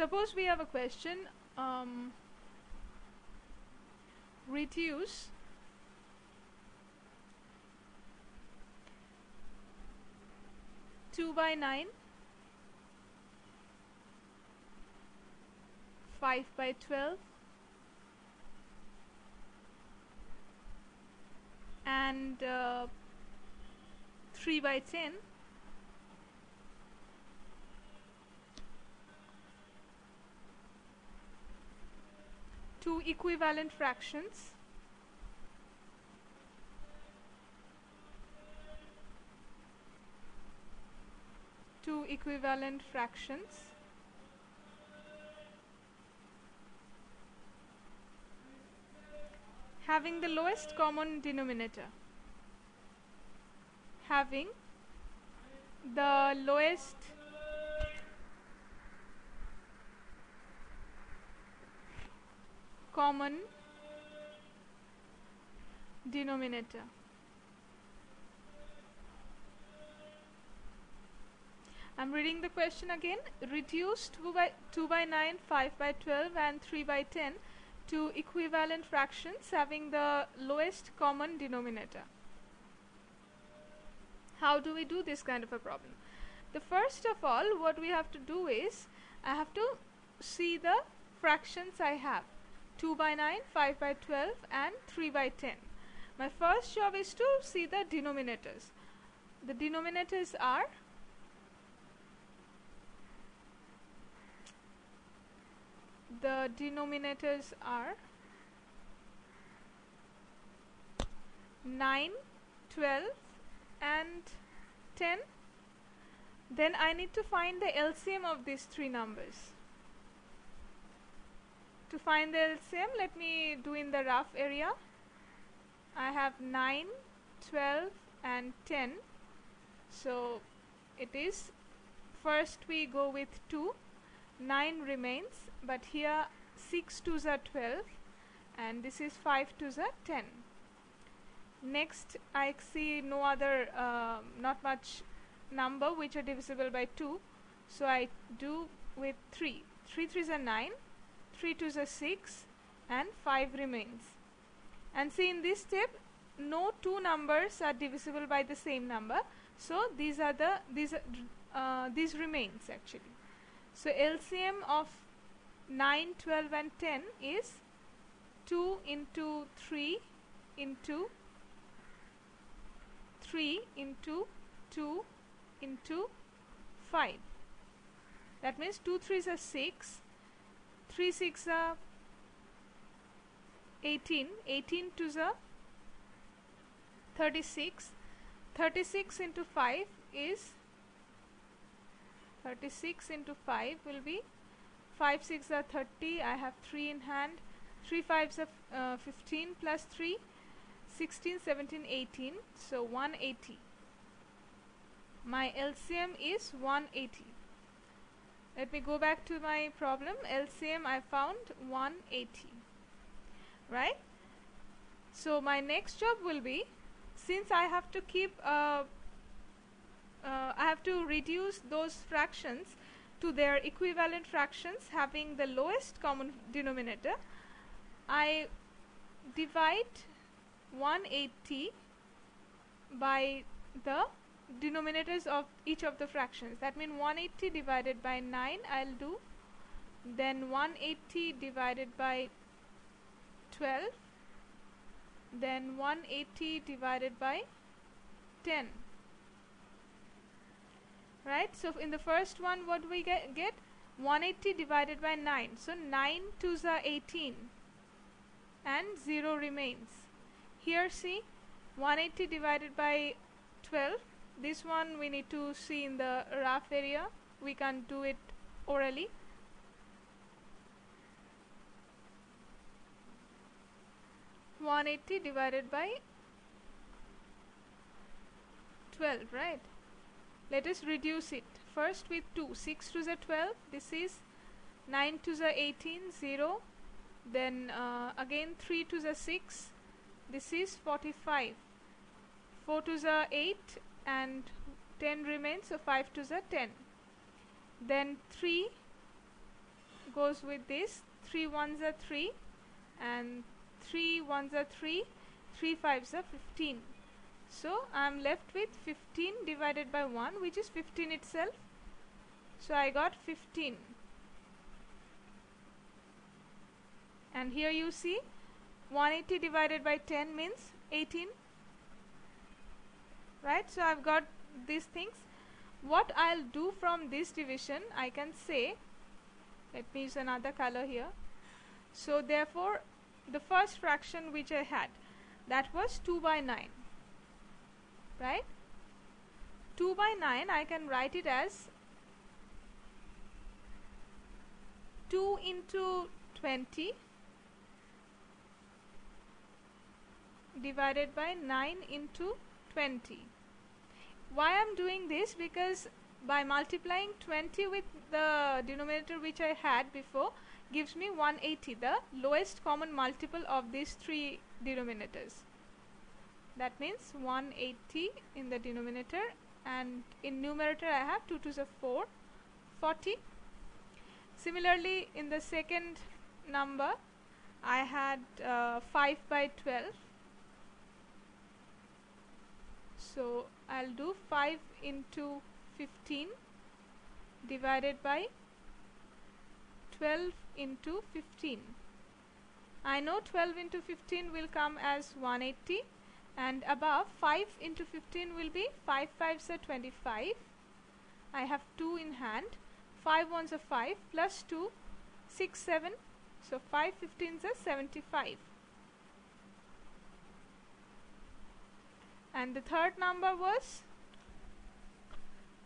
Suppose we have a question, reduce two by 9, 5 by 12 and 3 by 10 two equivalent fractions having the lowest common denominator, having the lowest common denominator. I'm reading the question again. Reduce 2 by 9, 5 by 12 and 3 by 10 to equivalent fractions having the lowest common denominator. How do we do this kind of a problem? The first of all, what we have to do is, I have to see the fractions I have. 2 by 9, 5 by 12 and 3 by 10. My first job is to see the denominators. The denominators are 9, 12 and 10. Then I need to find the LCM of these three numbers. To find the LCM, let me do in the rough area. I have 9, 12 and 10. So it is, first we go with 2, 9 remains, but here 6 2s are 12 and this is 5 2s are 10. Next I see no other, not much number which are divisible by 2, so I do with 3. 3 3s are 9, 3 2s are 6 and 5 remains. And see, in this step no two numbers are divisible by the same number, so these remains actually. So LCM of 9, 12 and 10 is 2 into 3 into 3 into 2 into 5. That means 2 3s are 6, 3 6 are 18, 18 2s are 36, 36 into 5 is 36 into 5 will be 5 6 are 30. I have 3 in hand. 3 5s are 15 plus 3, 16, 17, 18. So 180. My LCM is 180. Let me go back to my problem. LCM I found 180. Right? So my next job will be, since I have to keep I have to reduce those fractions to their equivalent fractions having the lowest common denominator, I divide 180 by the denominators of each of the fractions. That means 180 divided by 9 I'll do, then 180 divided by 12, then 180 divided by 10. Right? So in the first one, what do we get? 180 divided by 9. So 9 2s are 18 and 0 remains. Here see, 180 divided by 12. This one we need to see in the rough area. We can't do it orally. (180) divided by 12, right? Let us reduce it first with 2. 6 2s are 12. This is 9 2s are 18, 0. Then again 3 2s are 6. This is 45. 4 2s are 8 and 10 remains, so 5 2s are 10. Then 3 goes with this. 3 ones are 3 and 3 ones are 3, 3 fives are 15. So I am left with 15 divided by 1, which is 15 itself. So I got 15. And here you see 180 divided by 10 means 18. Right? So I've got these things. What I'll do from this division, I can say, let me use another color here. So therefore, the first fraction which I had, that was 2 by 9. Right? 2 by 9, I can write it as 2 into 20 divided by 9 into 20. Why I am doing this? Because by multiplying 20 with the denominator which I had before gives me 180, the lowest common multiple of these three denominators. That means 180 in the denominator, and in numerator I have 2 2s are 4, 40. Similarly, in the second number I had 5 by 12. So I'll do 5 into 15 divided by 12 into 15. I know 12 into 15 will come as 180, and above 5 into 15 will be 5 5s are 25. I have 2 in hand. 5 ones are 5 plus 2, 6, 7. So 5 15s are 75. And the third number was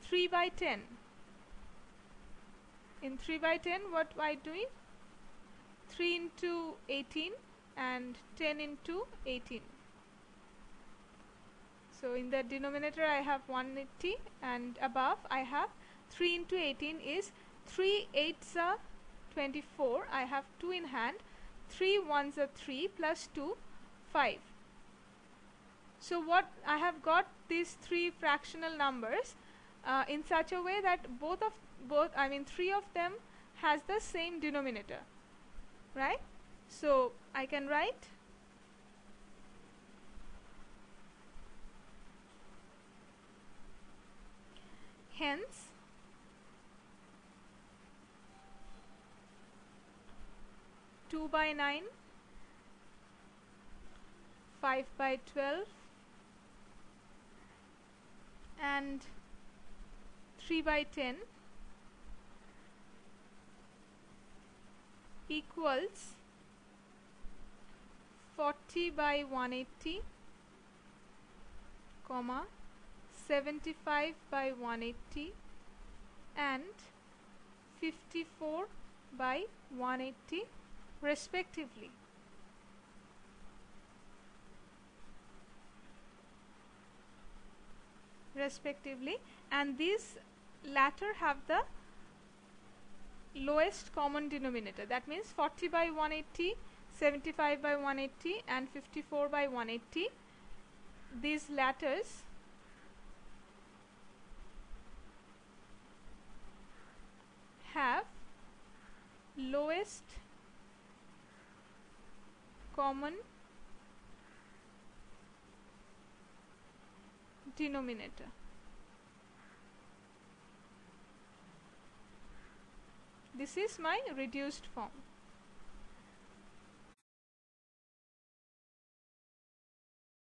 3 by 10. In 3 by 10, what I do? 3 into 18 and 10 into 18. So in the denominator I have 180, and above I have 3 into 18 is 3 8s are 24. I have 2 in hand. 3 1s are 3 plus 2, 5. So what I have got these three fractional numbers in such a way that three of them has the same denominator, right? So I can write hence (2 by 9), 5 by 12, and 3 by 10 equals 40 by 180, 75 by 180 and 54 by 180 respectively. And these latter have the lowest common denominator. That means 40 by 180, 75 by 180 and 54 by 180. These latters have lowest common denominator. This is my reduced form.